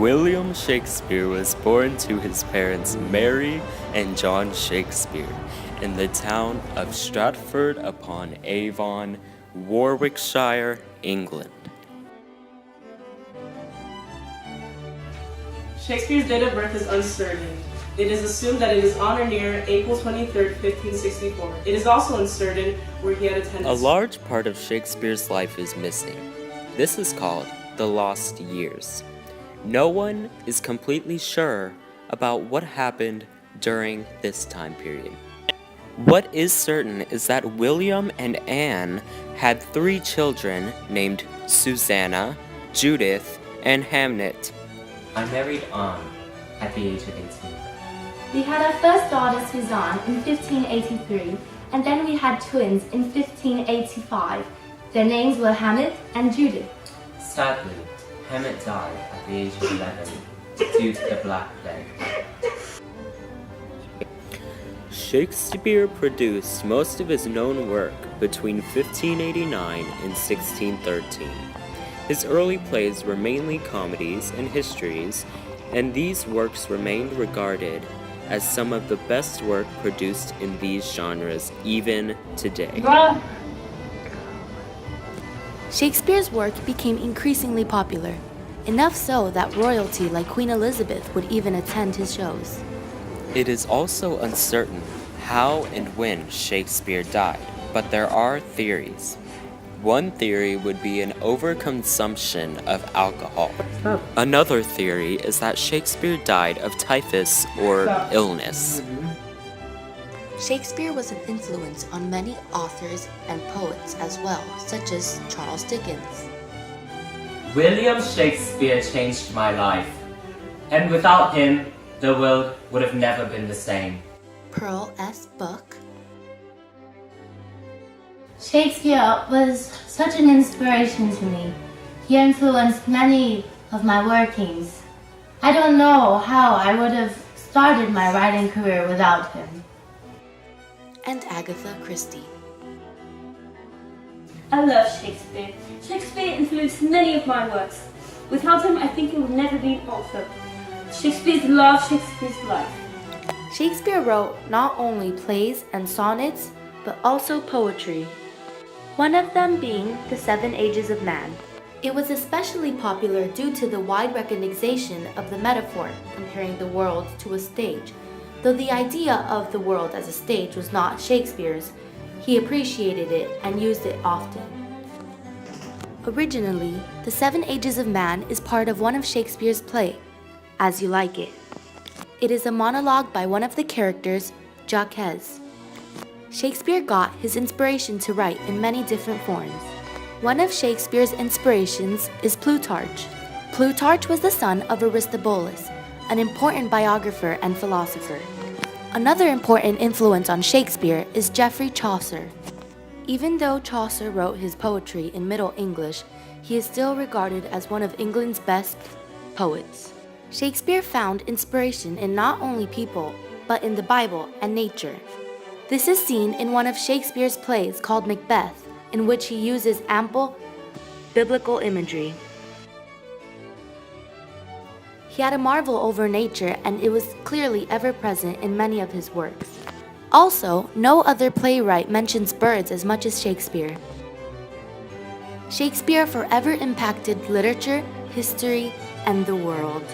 William Shakespeare was born to his parents Mary and John Shakespeare in the town of Stratford-upon-Avon, Warwickshire, England. Shakespeare's date of birth is uncertain. It is assumed that it is on or near April 23, 1564. It is also uncertain where he had attended. A large part of Shakespeare's life is missing. This is called the lost years. No one is completely sure about what happened during this time period. What is certain is that William and Anne had 3 children named Susanna, Judith, and Hamnet. I married Anne at the age of 18. We had our first daughter Suzanne in 1583, and then we had twins in 1585. Their names were Hamnet and Judith. Sadly, Hamnet died at the age of 11 due to the Black Plague. Shakespeare produced most of his known work between 1589 and 1613. His early plays were mainly comedies and histories, and these works remained regarded as some of the best work produced in these genres even today. Shakespeare's work became increasingly popular, enough so that royalty like Queen Elizabeth would even attend his shows. It is also uncertain how and when Shakespeare died, but there are theories. One theory would be an overconsumption of alcohol. Another theory is that Shakespeare died of typhus or illness. Shakespeare was an influence on many authors and poets as well, such as Charles Dickens. William Shakespeare changed my life, and without him, the world would have never been the same. Pearl S. Buck. Shakespeare was such an inspiration to me. He influenced many of my workings. I don't know how I would have started my writing career without him. And Agatha Christie. I love Shakespeare. Shakespeare influenced many of my works. Without him, I think it would never be an author. Shakespeare's love, Shakespeare's life. Shakespeare wrote not only plays and sonnets, but also poetry. One of them being The 7 Ages of Man. It was especially popular due to the wide recognition of the metaphor comparing the world to a stage. Though the idea of the world as a stage was not Shakespeare's, he appreciated it and used it often. Originally, The 7 Ages of Man is part of one of Shakespeare's plays, As You Like It. It is a monologue by one of the characters, Jacques. Shakespeare got his inspiration to write in many different forms. One of Shakespeare's inspirations is Plutarch. Plutarch was the son of Aristobulus, an important biographer and philosopher. Another important influence on Shakespeare is Geoffrey Chaucer. Even though Chaucer wrote his poetry in Middle English, he is still regarded as one of England's best poets. Shakespeare found inspiration in not only people, but in the Bible and nature. This is seen in one of Shakespeare's plays called Macbeth, in which he uses ample biblical imagery. He had a marvel over nature, and it was clearly ever present in many of his works. Also, no other playwright mentions birds as much as Shakespeare. Shakespeare forever impacted literature, history, and the world.